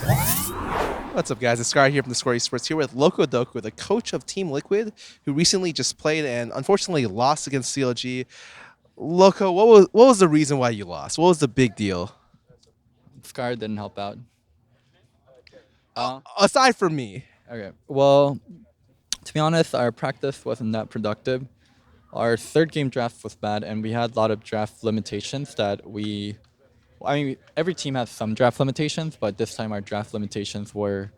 What's up, guys? It's Scarra here from theScore esports, here with Locodoco, the coach of Team Liquid, who recently just played and unfortunately lost against CLG. Loco, what was the reason why you lost? What was the big deal? Scar didn't help out. Aside from me. Okay. Well, to be honest, our practice wasn't that productive. Our third game draft was bad, and we had a lot of draft limitations that we. I mean, every team has some draft limitations, but this time our draft limitations were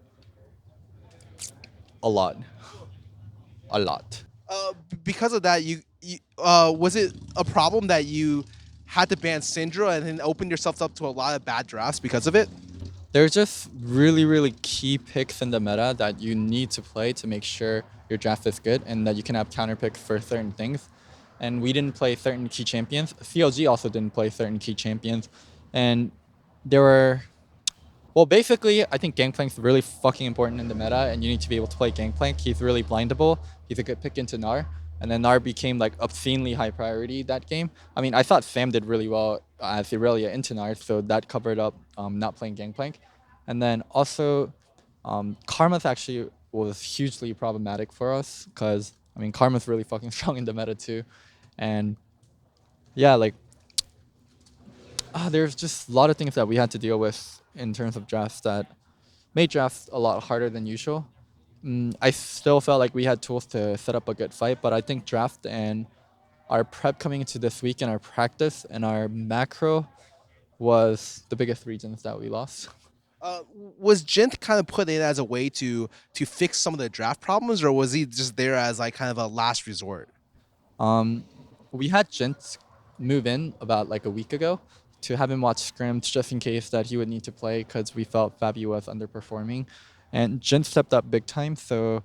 a lot. A lot. Because of that, was it a problem that you had to ban Syndra and then open yourself up to a lot of bad drafts because of it? There's just really, really key picks in the meta that you need to play to make sure your draft is good and that you can have counter picks for certain things. And we didn't play certain key champions. CLG also didn't play certain key champions. And there were, well, basically, I think Gangplank's really fucking important in the meta, and you need to be able to play Gangplank. He's really blindable. He's a good pick into Gnar. And then Gnar became like obscenely high priority that game. I mean, I thought Sam did really well as Irelia into Gnar, so that covered up not playing Gangplank. And then also, Karma's actually was hugely problematic for us because, I mean, Karma's really fucking strong in the meta too. And yeah, like, there's just a lot of things that we had to deal with in terms of drafts that made drafts a lot harder than usual. I still felt like we had tools to set up a good fight, but I think draft and our prep coming into this week and our practice and our macro was the biggest reasons that we lost. Was Jynthe kind of put in as a way to fix some of the draft problems, or was he just there as like kind of a last resort? Um, we had Jynthe move in about like a week ago to have him watch scrims just in case that he would need to play because we felt fabbbyyy was underperforming, and Jynthe stepped up big time. So,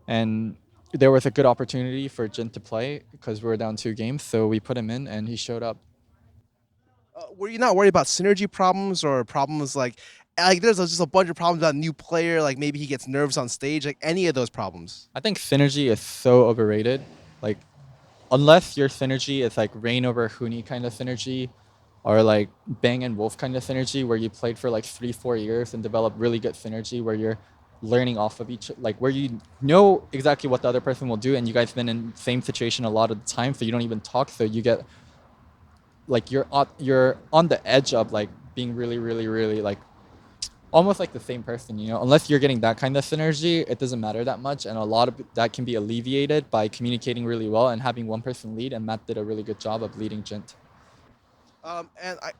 and there was a good opportunity for Jynthe to play because we were down 2 games. So we put him in, and he showed up. Were you not worried about synergy problems or problems like there's just a bunch of problems about new player, like maybe he gets nervous on stage, like any of those problems? I think synergy is so overrated. Like, unless your synergy is like Rain over Huni kind of synergy, or like Bang and Wolf kind of synergy, where you played for like 3-4 years and develop really good synergy, where you're learning off of each, like where you know exactly what the other person will do, and you guys been in the same situation a lot of the time, so you don't even talk, so you get like you're on the edge of like being really, really, really like almost like the same person, you know. Unless you're getting that kind of synergy, it doesn't matter that much, and a lot of that can be alleviated by communicating really well and having one person lead. And Matt did a really good job of leading Jint.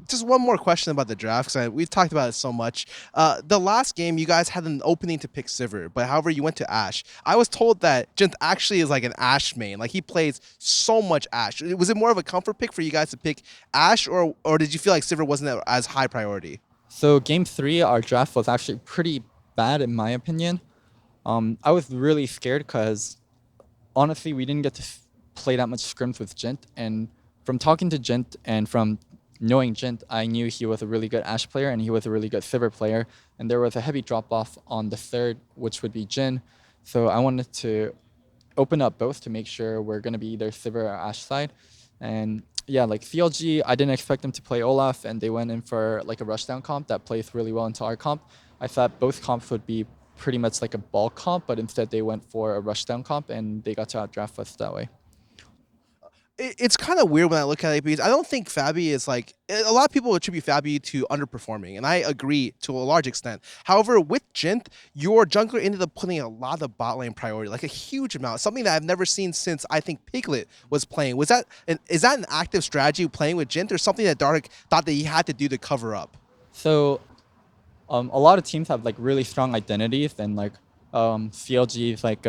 Just one more question about the draft, because we've talked about it so much. The last game, you guys had an opening to pick Sivir, but however, you went to Ashe. I was told that Jynthe actually is like an Ashe main. Like he plays so much Ashe. Was it more of a comfort pick for you guys to pick Ashe, or did you feel like Sivir wasn't as high priority? So game 3, our draft was actually pretty bad in my opinion. I was really scared because honestly, we didn't get to play that much scrims with Jint. And from talking to Jint and from knowing Jint, I knew he was a really good Ashe player and he was a really good Sivir player. And there was a heavy drop off on the third, which would be Jin. So I wanted to open up both to make sure we're going to be either Sivir or Ashe side. And yeah, like CLG, I didn't expect them to play Olaf, and they went in for like a rushdown comp that plays really well into our comp. I thought both comps would be pretty much like a ball comp, but instead they went for a rushdown comp, and they got to outdraft us that way. It's kind of weird when I look at it because I don't think fabbbyyy is like a lot of people attribute fabbbyyy to underperforming, and I agree to a large extent. However, with Jynthe, your jungler ended up putting a lot of bot lane priority, like a huge amount, something that I've never seen since I think Piglet was playing. Is that an active strategy playing with Jynthe, or something that Dark thought that he had to do to cover up? So a lot of teams have like really strong identities, and like CLGs, like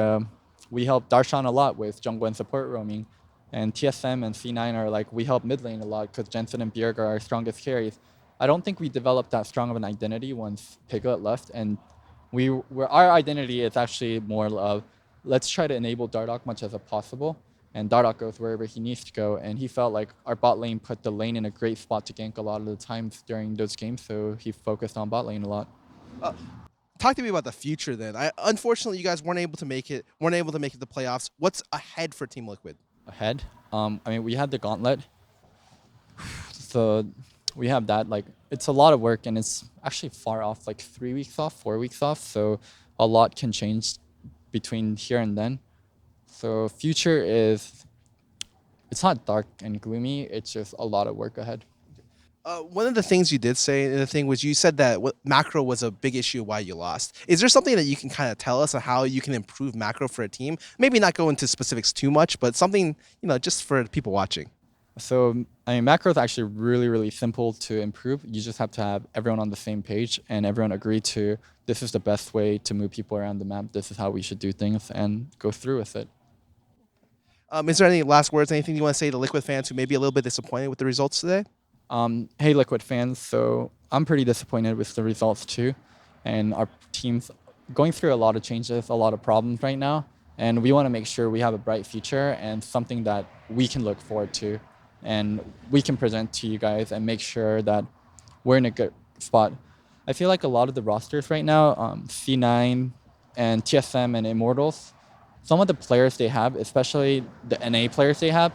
we help Darshan a lot with jungle and support roaming, and TSM and C9 are like we help mid lane a lot because Jensen and Bjerg are our strongest carries. I don't think we developed that strong of an identity once Piglet left, and our identity is actually more of let's try to enable Dardoch much as possible, and Dardoch goes wherever he needs to go. And he felt like our bot lane put the lane in a great spot to gank a lot of the times during those games, so he focused on bot lane a lot. Uh, Talk to me about the future then. Unfortunately, you guys weren't able to make it to the playoffs. What's ahead for Team Liquid? Ahead, I mean, we had the gauntlet, so we have that. Like it's a lot of work, and it's actually far off, like 3 weeks off, 4 weeks off. So a lot can change between here and then. So future is, it's not dark and gloomy. It's just a lot of work ahead. One of the things you did say in the thing was you said that macro was a big issue why you lost. Is there something that you can kind of tell us on how you can improve macro for a team? Maybe not go into specifics too much, but something, just for people watching. So I mean, macro is actually really simple to improve. You just have to have everyone on the same page and everyone agree to, this is the best way to move people around the map. This is how we should do things, and go through with it. Is there any last words, anything you want to say to Liquid fans who may be a little bit disappointed with the results today? Hey, Liquid fans. So I'm pretty disappointed with the results too, and our team's going through a lot of changes, a lot of problems right now, and we want to make sure we have a bright future and something that we can look forward to, and we can present to you guys and make sure that we're in a good spot. I feel like a lot of the rosters right now, C9 and TSM and Immortals, some of the players they have, especially the NA players they have,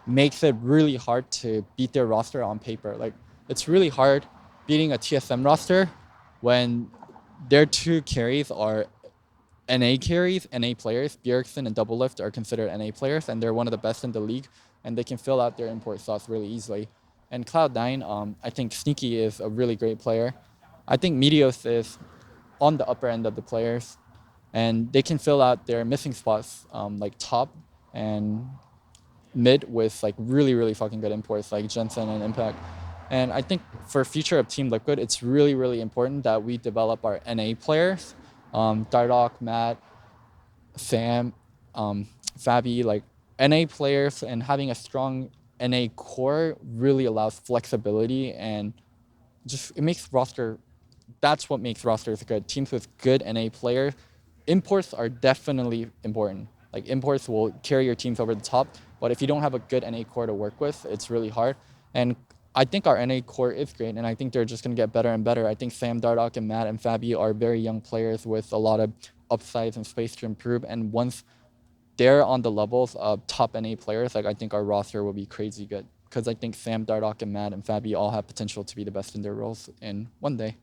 makes it really hard to beat their roster on paper. Like, it's really hard beating a TSM roster when their two carries are NA carries, NA players. Bjergsen and Doublelift are considered NA players, and they're one of the best in the league, and they can fill out their import slots really easily. And Cloud9, I think Sneaky is a really great player. I think Meteos is on the upper end of the players, and they can fill out their missing spots, like top and mid, with like really fucking good imports like Jensen and Impact. And I think for future of Team Liquid, it's really important that we develop our NA players, Dardoch, Matt, Sam, fabbbyyy, like NA players, and having a strong NA core really allows flexibility, and just it makes roster, that's what makes rosters good. Teams with good NA players. Imports are definitely important. Like, imports will carry your teams over the top, but if you don't have a good NA core to work with, it's really hard. And I think our NA core is great, and I think they're just going to get better and better. I think Sam, Dardoch, and Matt and fabbbyyy are very young players with a lot of upsides and space to improve. And once they're on the levels of top NA players, like, I think our roster will be crazy good. Because I think Sam, Dardoch, and Matt and fabbbyyy all have potential to be the best in their roles in one day.